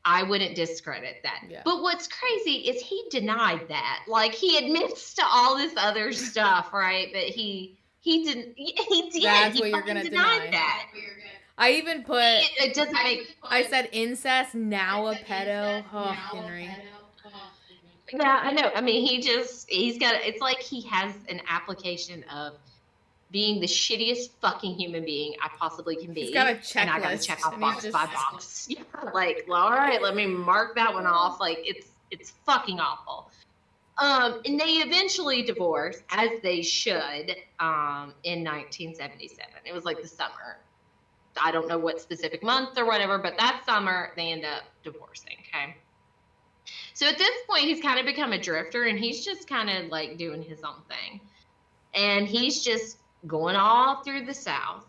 I wouldn't discredit that. Yeah. But what's crazy is he denied that. Like, he admits to all this other stuff, right? But he didn't. He did. That's he what you're gonna deny that. I even put. It doesn't make. I said incest, now a pedo. Oh, Henry. Yeah, I know. I mean, he's got. It's like he has an application of being the shittiest fucking human being I possibly can be. He's got a checklist. And I gotta check off box by box. Yeah, like, well, all right, let me mark that one off. Like, it's fucking awful. And they eventually divorced, as they should, in 1977. It was like the summer. I don't know what specific month or whatever, but that summer they end up divorcing, okay? So at this point, he's kind of become a drifter, and he's just kind of like doing his own thing. And he's just going all through the South,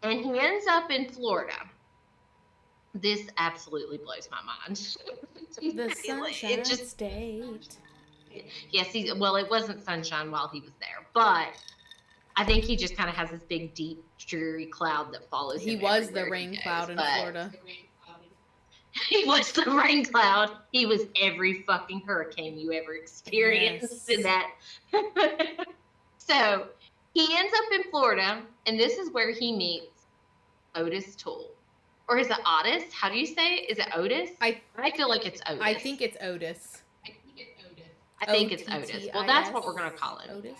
and he ends up in Florida. This absolutely blows my mind. The Sunshine State. Yes, it wasn't sunshine while he was there, but I think he just kind of has this big, deep, dreary cloud that follows him. He was the rain cloud in Florida. He was the rain cloud. He was every fucking hurricane you ever experienced in that. So he ends up in Florida, and this is where he meets Otis Toole. Or is it Otis? How do you say it? Is it Otis? I I feel like it's Otis. I think it's Otis. I think it's Otis. Well, that's what we're going to call him. Otis.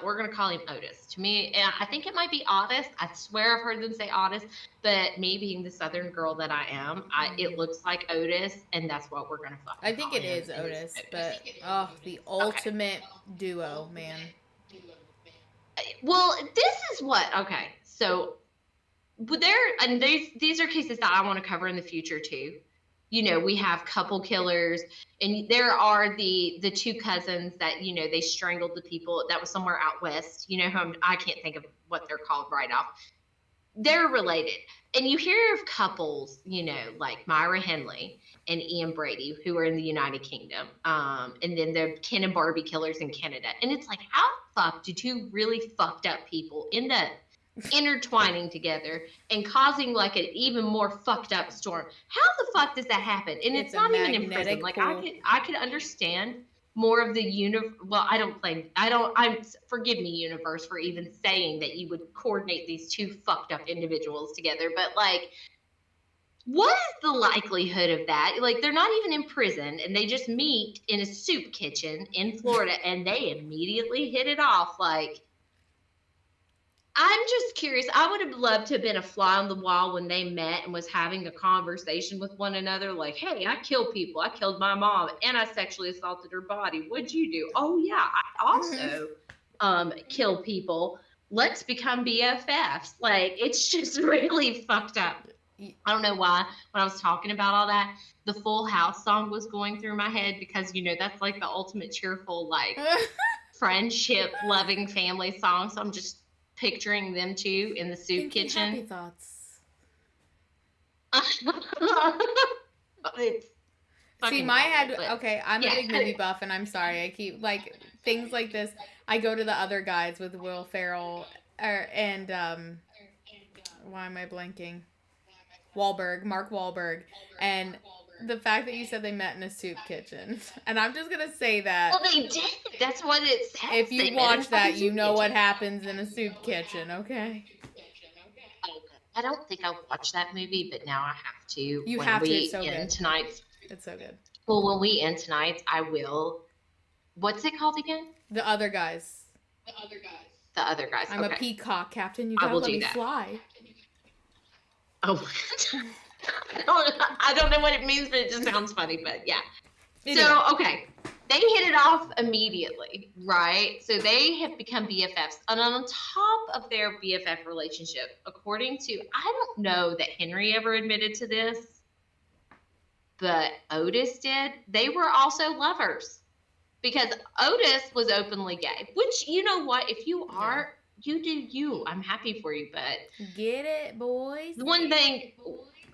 We're going to call him Otis. To me, I think it might be Otis. I swear I've heard them say Otis, but me being the Southern girl that I am, it looks like Otis, and that's what we're going to fucking I think call it him. is Otis, but the ultimate duo, man. Well, this is what, okay, so and these are cases that I want to cover in the future too. You know, we have couple killers, and there are the two cousins that, you know, they strangled the people. That was somewhere out west. You know, I can't think of what they're called right off. They're related. And you hear of couples, you know, like Myra Henley and Ian Brady, who are in the United Kingdom. And then the Ken and Barbie killers in Canada. And it's like, how the fuck do two really fucked up people end up intertwining together and causing like an even more fucked up storm? How the fuck does that happen? And it's not even in prison. Like, I could understand more of the well, I'm forgive me, universe, for even saying that you would coordinate these two fucked up individuals together, but like, what is the likelihood of that? Like, they're not even in prison, and they just meet in a soup kitchen in Florida, and they immediately hit it off. Like, I'm just curious. I would have loved to have been a fly on the wall when they met and was having a conversation with one another. Like, hey, I kill people. I killed my mom and I sexually assaulted her body. What'd you do? Oh yeah, I also kill people. Let's become BFFs. Like, it's just really fucked up. I don't know why. When I was talking about all that, the Full House song was going through my head because, you know, that's like the ultimate cheerful, like, friendship, loving family song. So I'm just picturing them two in the soup kitchen. Happy thoughts. See, my head. Okay, I'm a big movie buff, and I'm sorry. I keep like things like this. I go to the other guys with Will Ferrell, and why am I blanking? Mark Wahlberg, and the fact that you said they met in a soup kitchen, and I'm just gonna say that. Well, they did. That's what it says. If you watch that, you know what happens in a soup kitchen, okay? I don't think I'll watch that movie, but now I have to. You have to. It's so good. Tonight. It's so good. Well, when we end tonight, I will. What's it called again? The Other Guys. The Other Guys. I'm a peacock, Captain. You gotta let me fly. Oh, I don't know what it means, but it just sounds funny. But yeah. So, okay, they hit it off immediately, right? So they have become BFFs. And on top of their BFF relationship, according to, I don't know that Henry ever admitted to this, but Otis did. They were also lovers because Otis was openly gay, which, you know what? If you are, you do you. I'm happy for you, but get it, boys. One thing,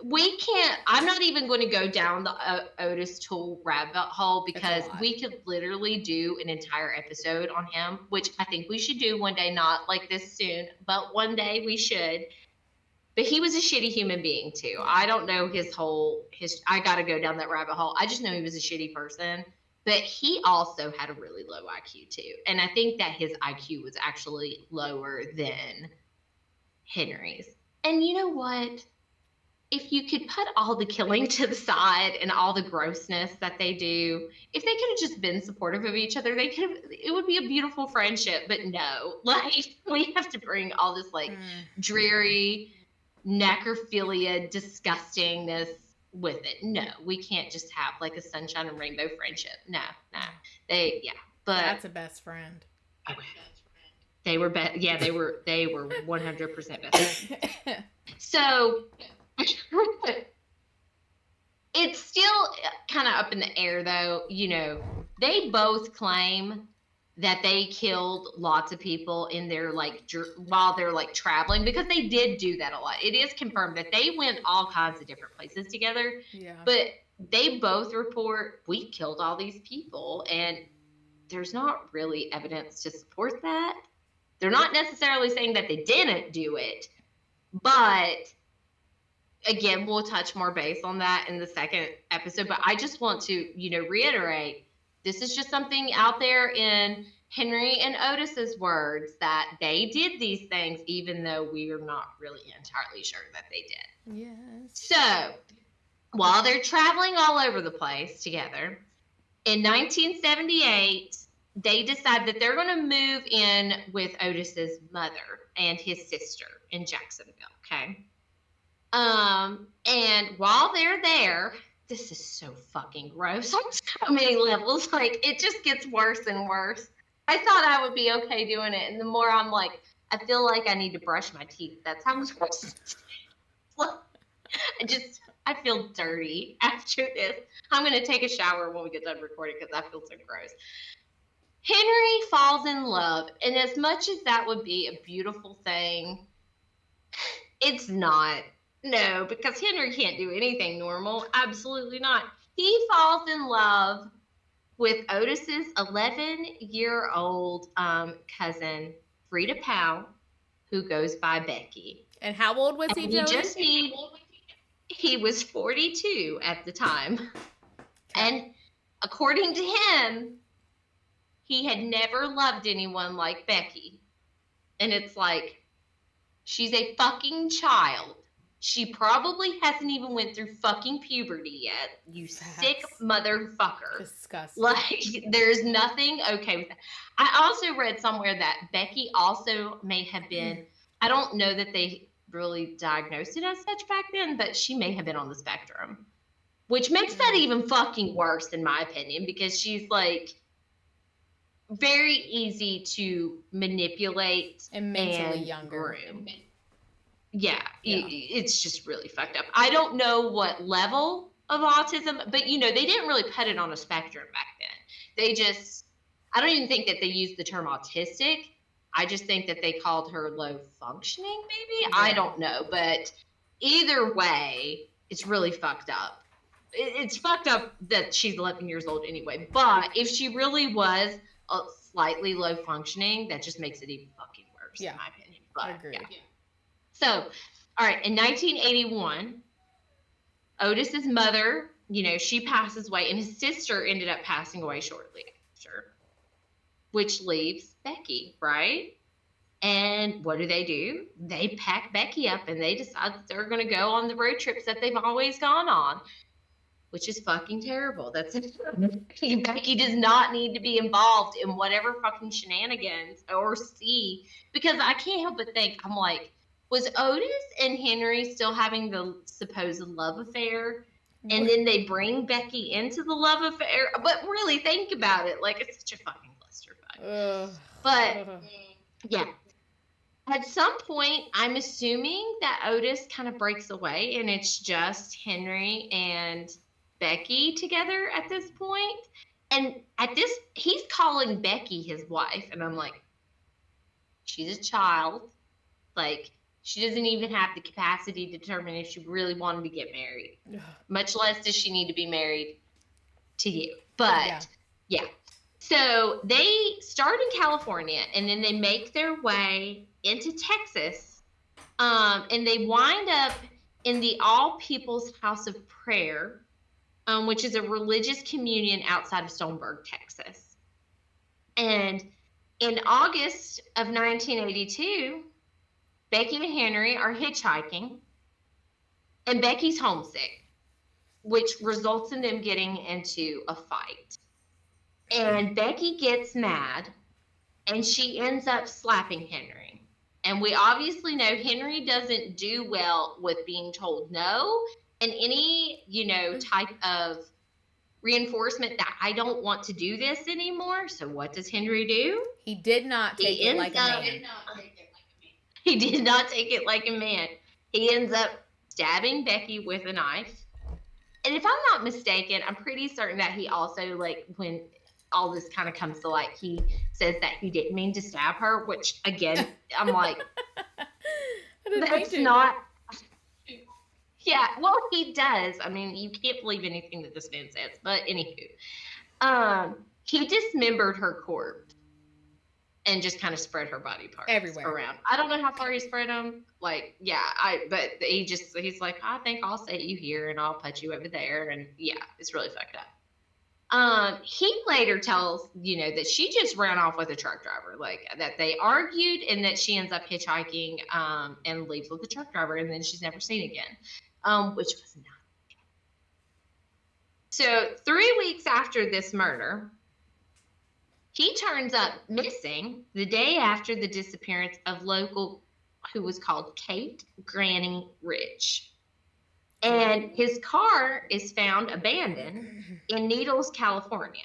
we can't, I'm not even going to go down the Otis Toole rabbit hole because we could literally do an entire episode on him, which I think we should do one day, not like this soon, but one day we should. But he was a shitty human being too. I don't know I got to go down that rabbit hole. I just know he was a shitty person. But he also had a really low IQ too. And I think that his IQ was actually lower than Henry's. And you know what? If you could put all the killing to the side and all the grossness that they do, if they could have just been supportive of each other, it would be a beautiful friendship. But no, like, we have to bring all this like dreary necrophilia disgustingness with it. No, we can't just have like a sunshine and rainbow friendship. No. But that's a best friend. Okay. They were they were 100% best friends. So it's still kind of up in the air though. You know, they both claim that they killed lots of people in their while they're like traveling, because they did do that a lot. It is confirmed that they went all kinds of different places together. Yeah. But they both report, we killed all these people, and there's not really evidence to support that. They're not necessarily saying that they didn't do it, but again, we'll touch more base on that in the second episode. But I just want to, reiterate, this is just something out there in Henry and Otis's words that they did these things, even though we are not really entirely sure that they did. Yes. So, while they're traveling all over the place together, in 1978, they decide that they're going to move in with Otis's mother and his sister in Jacksonville. Okay. And while they're there, this is so fucking gross on so many levels. Like, it just gets worse and worse. I thought I would be okay doing it, and the more I'm like, I feel like I need to brush my teeth. That's how much I feel dirty after this. I'm gonna take a shower when we get done recording because I feel so gross. Henry falls in love, and as much as that would be a beautiful thing, it's not. No, because Henry can't do anything normal. Absolutely not. He falls in love with Otis's 11-year-old cousin, Frida Powell, who goes by Becky. And how old was he, Jodi? He was 42 at the time. Okay. And according to him, he had never loved anyone like Becky. And it's like, she's a fucking child. She probably hasn't even went through fucking puberty yet. You sick motherfucker. Disgusting. Like, there's nothing okay with that. I also read somewhere that Becky also may have been, I don't know that they really diagnosed it as such back then, but she may have been on the spectrum. Which makes that even fucking worse, in my opinion, because she's like very easy to manipulate and mentally younger. Groom. Yeah, it's just really fucked up. I don't know what level of autism, but they didn't really put it on a spectrum back then. I don't even think that they used the term autistic. I just think that they called her low functioning, maybe? Yeah. I don't know, but either way, it's really fucked up. It's fucked up that she's 11 years old anyway, but if she really was slightly low functioning, that just makes it even fucking worse, in my opinion. But, I agree. Yeah. So, all right, in 1981, Otis's mother, she passes away, and his sister ended up passing away shortly after, which leaves Becky, right? And what do? They pack Becky up, and they decide that they're going to go on the road trips that they've always gone on, which is fucking terrible. Becky does not need to be involved in whatever fucking shenanigans or see, because I can't help but think, I'm like, was Otis and Henry still having the supposed love affair? And then they bring Becky into the love affair? But really, think about it. Like, it's such a fucking clusterfuck. But, yeah. At some point, I'm assuming that Otis kind of breaks away, and it's just Henry and Becky together at this point. And he's calling Becky his wife. And I'm like, she's a child. Like, she doesn't even have the capacity to determine if she really wanted to get married. Much less does she need to be married to you. But, yeah. So they start in California, and then they make their way into Texas. And they wind up in the All People's House of Prayer, which is a religious communion outside of Stoneburg, Texas. And in August of 1982... Becky and Henry are hitchhiking, and Becky's homesick, which results in them getting into a fight. And Becky gets mad, and she ends up slapping Henry. And we obviously know Henry doesn't do well with being told no, and any, type of reinforcement that I don't want to do this anymore. So what does Henry do? He did not take it like a man. He did not take it like a man. He ends up stabbing Becky with a knife. And if I'm not mistaken, I'm pretty certain that he also, like, when all this kind of comes to light, he says that he didn't mean to stab her, which, again, I'm like, that's not... Yeah, well, he does. I mean, you can't believe anything that this man says. But anywho, he dismembered her corpse and just kind of spread her body parts everywhere around. I don't know how far he spread them. Like, but he's like, I think I'll set you here and I'll put you over there. And yeah, it's really fucked up. He later tells, that she just ran off with a truck driver, like that they argued and that she ends up hitchhiking and leaves with the truck driver, and then she's never seen again, which was not. So 3 weeks after this murder, he turns up missing the day after the disappearance of local who was called Kate Granny Rich. And his car is found abandoned in Needles, California.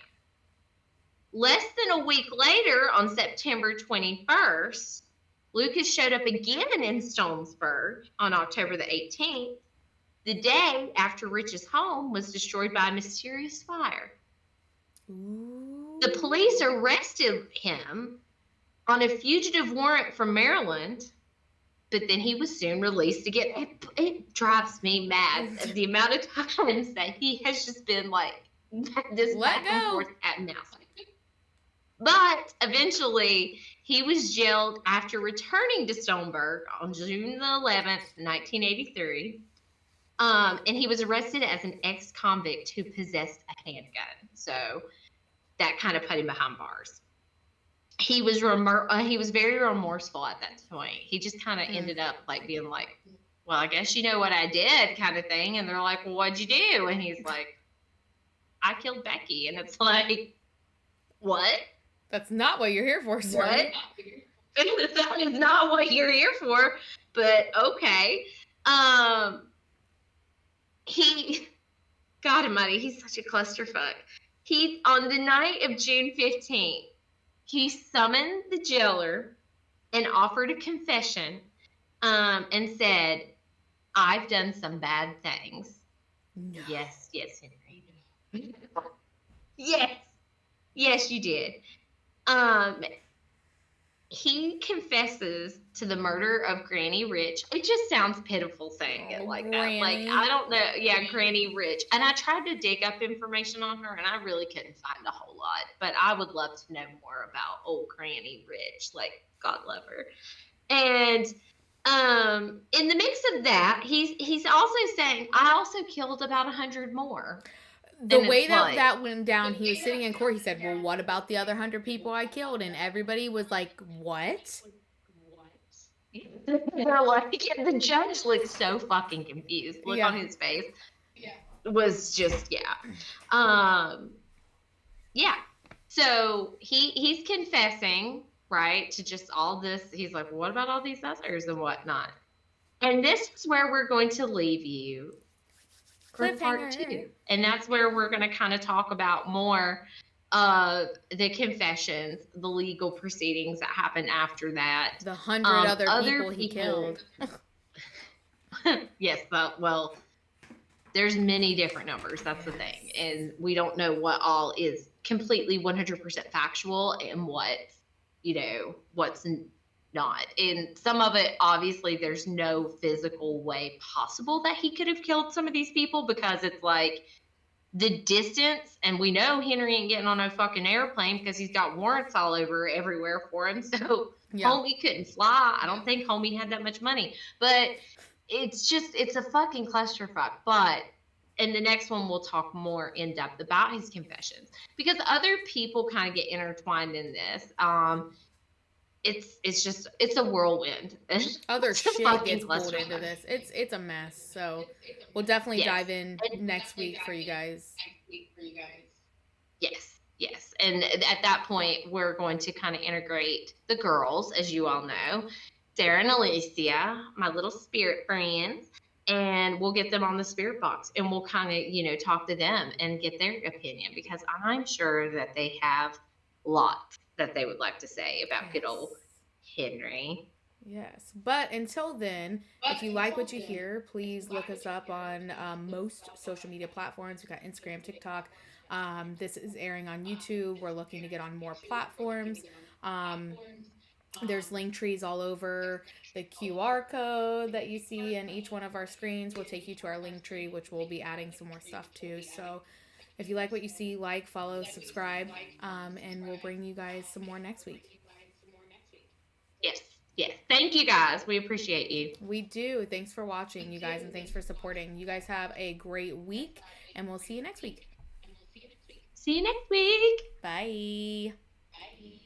Less than a week later, on September 21st, Lucas showed up again in Stonesburg on October the 18th, the day after Rich's home was destroyed by a mysterious fire. Ooh. The police arrested him on a fugitive warrant from Maryland, but then he was soon released again. It drives me mad the amount of times that he has just been like this back and forth at mouse. But eventually, he was jailed after returning to Stoneburg on June the 11th, 1983. And he was arrested as an ex-convict who possessed a handgun. So that kind of put him behind bars. He was very remorseful at that point. He just kind of ended up like being like, well, I guess you know what I did kind of thing. And they're like, well, what'd you do? And he's like, I killed Becky. And it's like, what? That's not what you're here for, sir. What? That is not what you're here for, but okay. God almighty, he's such a clusterfuck. On the night of June 15th, he summoned the jailer and offered a confession, and said, I've done some bad things. No. Yes, Henry. Yes, you did. He confesses to the murder of Granny Rich. It just sounds pitiful saying it like Granny. That. Like, I don't know. Yeah, Granny Rich. And I tried to dig up information on her, and I really couldn't find a whole lot. But I would love to know more about old Granny Rich. Like, God love her. And in the mix of that, he's also saying, I also killed about 100 more. The way that went down, he was sitting in court. He said, well, what about the other 100 people I killed? And everybody was like, what? They're like, the judge looked so fucking confused. Look on his face. Yeah. Was just, So he's confessing, right, to just all this. He's like, what about all these others and whatnot? And this is where we're going to leave you for part 2. And that's where we're going to kind of talk about more of the confessions, the legal proceedings that happened after that. The 100 other people he killed. Yes, well, there's many different numbers. That's the thing. And we don't know what all is completely 100% factual and what's not. And some of it, obviously, there's no physical way possible that he could have killed some of these people, because it's like the distance, and we know Henry ain't getting on no fucking airplane because he's got warrants all over everywhere for him. So homie couldn't fly. I don't think homie had that much money, but it's a fucking clusterfuck. But in the next one, we'll talk more in depth about his confessions, because other people kind of get intertwined in this. It's a whirlwind. Other shit gets pulled into this. It's a mess. So we'll definitely dive in next week for you guys. Yes. And at that point, we're going to kind of integrate the girls, as you all know, Sarah and Alicia, my little spirit friends, and we'll get them on the spirit box, and we'll kind of, talk to them and get their opinion, because I'm sure that they have lots that they would like to say about good old Henry. Yes. But until then, if you like what you hear, please look us up on most social media platforms. We've got Instagram, TikTok. This is airing on YouTube. We're looking to get on more platforms. There's link trees all over. The QR code that you see in each one of our screens will take you to our link tree, which we'll be adding some more stuff to. So if you like what you see, follow, subscribe, and we'll bring you guys some more next week. Yes. Thank you, guys. We appreciate you. We do. Thanks for watching, you guys, and thanks for supporting. You guys have a great week, and we'll see you next week. See you next week. Bye. Bye.